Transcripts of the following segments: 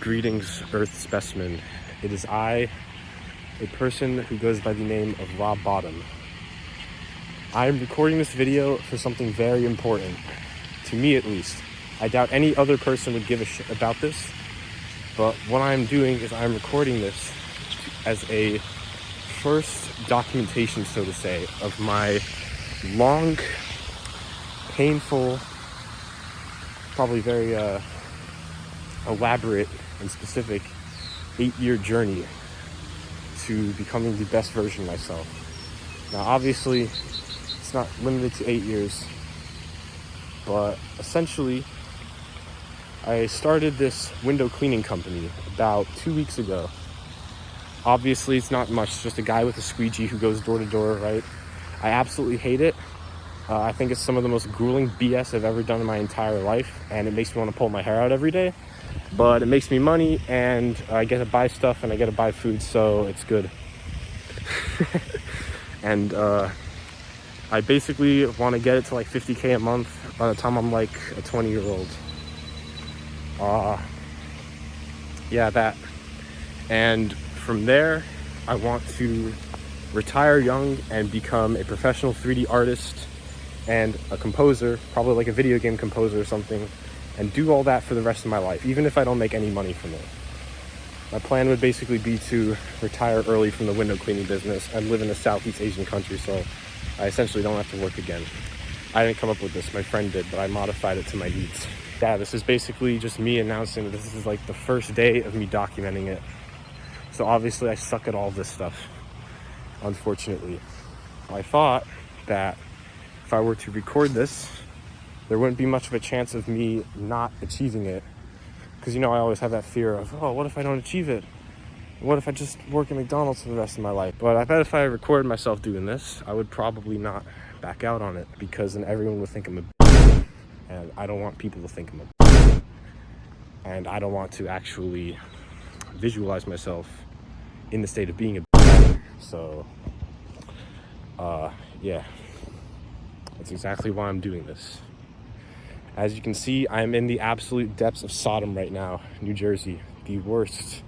Greetings, Earth Specimen. It is I, a person who goes by the name of Rob Bottom. I am recording this video for something very important, to me at least. I doubt any other person would give a shit about this, but what I'm doing is I'm recording this as a first documentation, so to say, of my long, painful, probably very elaborate and specific 8-year journey to becoming the best version of myself. Now, obviously, it's not limited to 8 years, but essentially, I started this window cleaning company about 2 weeks ago. Obviously, it's not much, just a guy with a squeegee who goes door to door, right? I absolutely hate it. I think it's some of the most grueling BS I've ever done in my entire life, and it makes me want to pull my hair out every day. But it makes me money, and I get to buy stuff, and I get to buy food, so it's good. And I basically want to get it to like $50K a month by the time I'm like a 20-year-old. Yeah, that. And from there, I want to retire young and become a professional 3D artist and a composer, probably like a video game composer or something, and do all that for the rest of my life, even if I don't make any money from it. My plan would basically be to retire early from the window cleaning business and live in a Southeast Asian country, so I essentially don't have to work again. I didn't come up with this, my friend did, but I modified it to my needs. Yeah, this is basically just me announcing that this is like the first day of me documenting it. So obviously I suck at all this stuff, unfortunately. I thought that if I were to record this, there wouldn't be much of a chance of me not achieving it. Because, you know, I always have that fear of, oh, what if I don't achieve it? What if I just work at McDonald's for the rest of my life? But I bet if I recorded myself doing this, I would probably not back out on it, because then everyone would think I'm a and I don't want people to think I'm a and I don't want to actually visualize myself in the state of being a so yeah, that's exactly why I'm doing this. As you can see, I'm in the absolute depths of Sodom right now, New Jersey, the worst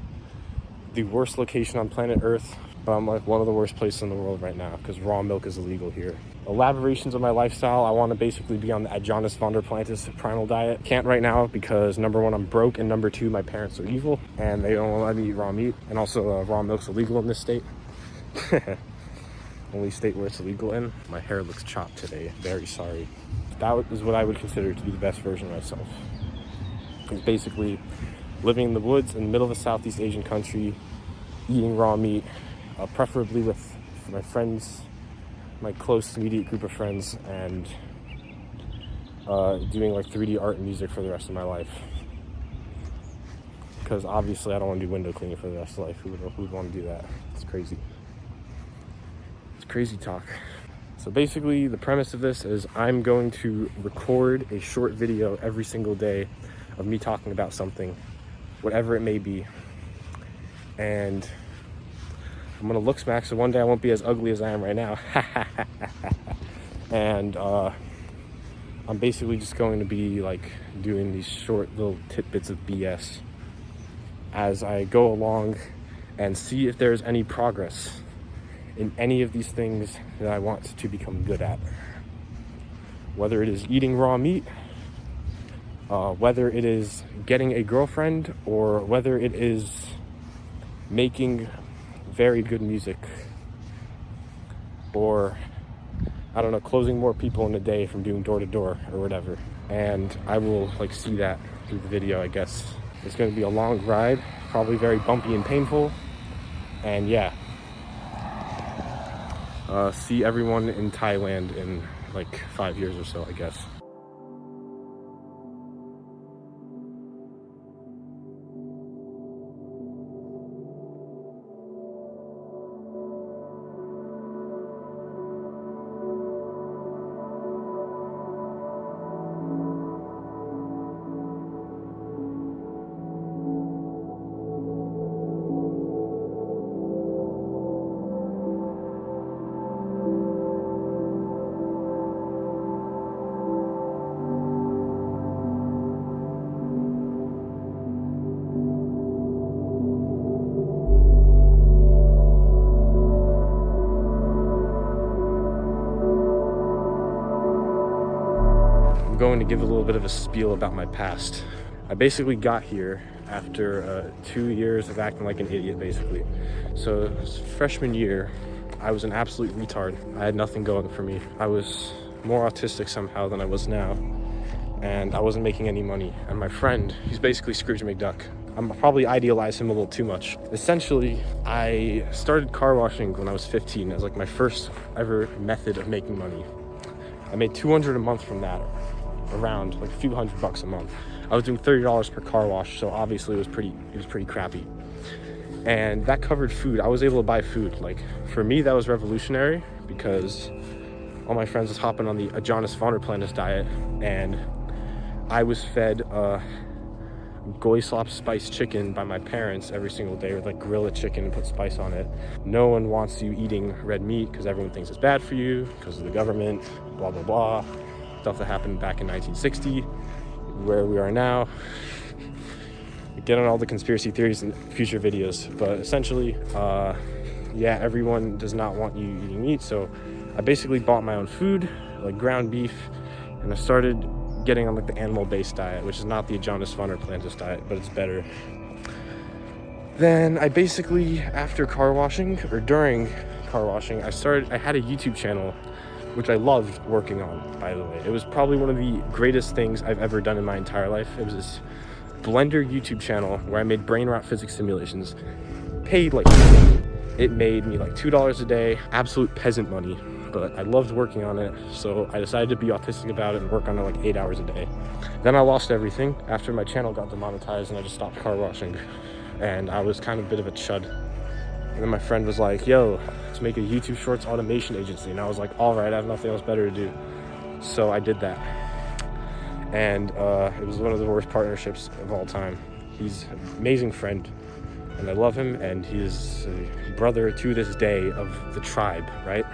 location on planet Earth, but I'm like one of the worst places in the world right now because raw milk is illegal here. Elaborations of my lifestyle, I want to basically be on the Adonis von der Plantis primal diet. Can't right now because number one, I'm broke, and number two, my parents are evil and they don't let me eat raw meat, and also raw milk's illegal in this state. Only state where it's illegal in. My hair looks chopped today, very sorry. That is what I would consider to be the best version of myself. It's basically living in the woods in the middle of a Southeast Asian country, eating raw meat, preferably with my friends, my close immediate group of friends, and doing like 3D art and music for the rest of my life. Because obviously I don't want to do window cleaning for the rest of life. Who would want to do that? It's crazy. It's crazy talk. So basically the premise of this is I'm going to record a short video every single day of me talking about something, whatever it may be. And I'm gonna look smack, so one day I won't be as ugly as I am right now. And I'm basically just going to be like doing these short little tidbits of BS as I go along and see if there's any progress in any of these things that I want to become good at. Whether it is eating raw meat, whether it is getting a girlfriend, or whether it is making very good music, or I don't know, closing more people in a day from doing door to door or whatever. And I will like see that through the video, I guess. It's going to be a long ride, probably very bumpy and painful, and yeah. See everyone in Thailand in like 5 years or so, I guess. I'm going to give a little bit of a spiel about my past. I basically got here after 2 years of acting like an idiot, basically. So freshman year, I was an absolute retard. I had nothing going for me. I was more autistic somehow than I was now, and I wasn't making any money. And my friend, he's basically Scrooge McDuck. I'm probably idealize him a little too much. Essentially, I started car washing when I was 15 as like my first ever method of making money. I made $200 a month from that, around like a few $100 a month. I was doing $30 per car wash, so obviously it was pretty crappy. And that covered food. I was able to buy food. Like, for me, that was revolutionary because all my friends was hopping on the Adonis Vonderplanus diet, and I was fed goy-slop spiced chicken by my parents every single day, with like grill a chicken and put spice on it. No one wants you eating red meat because everyone thinks it's bad for you because of the government, blah blah blah, stuff that happened back in 1960, where we are now. Get on all the conspiracy theories in future videos, but essentially yeah, everyone does not want you eating meat. So I basically bought my own food, like ground beef, and I started getting on like the animal-based diet, which is not the Adonis Vonderplanus diet, but it's better. Then I basically, after car washing, or during car washing, I had a YouTube channel, which I loved working on, by the way. It was probably one of the greatest things I've ever done in my entire life. It was this Blender YouTube channel where I made brain rot physics simulations. Paid like, it made me like $2 a day, absolute peasant money. But I loved working on it, so I decided to be autistic about it and work on it like 8 hours a day. Then I lost everything after my channel got demonetized, and I just stopped car washing, and I was kind of a bit of a chud. And then my friend was like, yo, let's make a YouTube Shorts automation agency. And I was like, all right, I have nothing else better to do. So I did that. And it was one of the worst partnerships of all time. He's an amazing friend, and I love him, and he is a brother to this day of the tribe, right?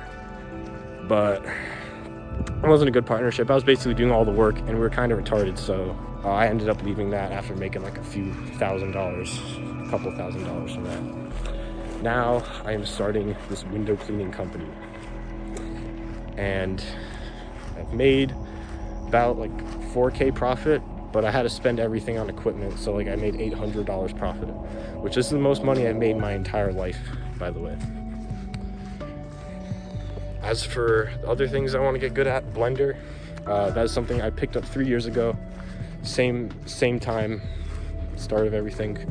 But it wasn't a good partnership. I was basically doing all the work, and we were kind of retarded, so I ended up leaving that after making like a few $1,000s, a couple $1,000s from that. Now I am starting this window cleaning company, and I've made about like 4K profit, but I had to spend everything on equipment, so like I made $800 profit, which is the most money I've made my entire life, by the way. As for the other things I want to get good at, Blender, that is something I picked up 3 years ago, same time, start of everything.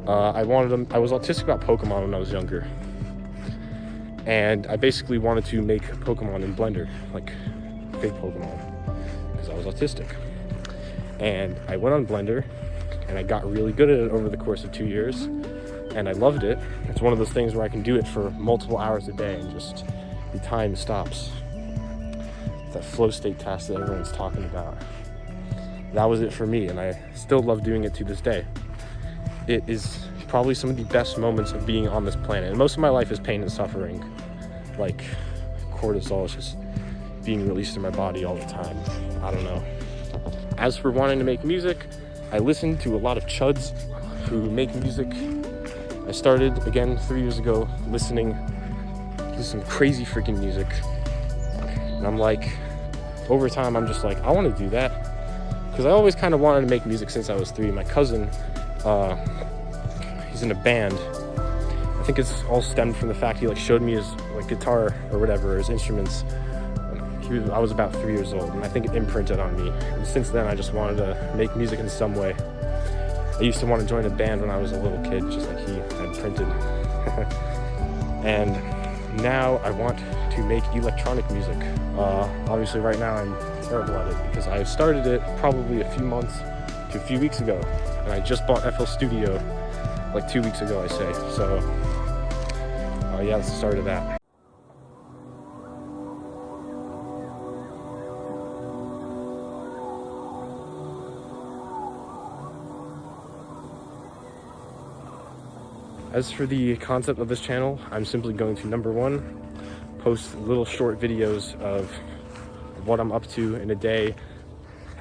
I was autistic about Pokemon when I was younger, and I basically wanted to make Pokemon in Blender, like fake Pokemon, because I was autistic. And I went on Blender, and I got really good at it over the course of 2 years, and I loved it. It's one of those things where I can do it for multiple hours a day, and just the time stops. That flow state task that everyone's talking about. That was it for me, and I still love doing it to this day. It is probably some of the best moments of being on this planet. And most of my life is pain and suffering. Like cortisol is just being released in my body all the time. I don't know. As for wanting to make music, I listen to a lot of chuds who make music. I started again 3 years ago listening to some crazy freaking music, and I'm like, over time I'm just like, I want to do that, because I always kind of wanted to make music since I was 3. My cousin, he's in a band. I think it's all stemmed from the fact he like showed me his like guitar or whatever, his instruments. I was about 3 years old, and I think it imprinted on me, and since then I just wanted to make music in some way. I used to want to join a band when I was a little kid, just like he had printed. And now I want to make electronic music. Obviously right now I'm terrible at it, because I started it probably a few months to a few weeks ago, and I just bought FL Studio like 2 weeks ago, I say. So yeah, that's the start of that. As for the concept of this channel, I'm simply going to, number one, post little short videos of what I'm up to in a day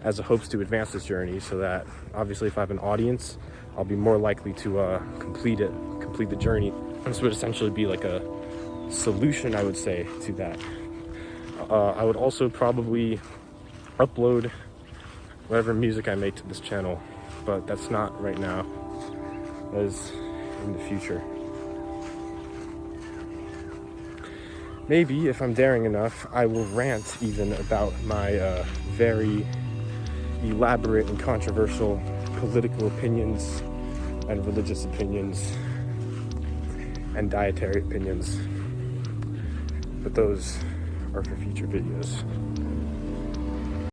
as a hopes to advance this journey, so that obviously if I have an audience, I'll be more likely to complete the journey. This would essentially be like a solution, I would say, to that. I would also probably upload whatever music I make to this channel, but that's not right now. That is in the future. Maybe if I'm daring enough, I will rant even about my very elaborate and controversial political opinions and religious opinions and dietary opinions. But those are for future videos.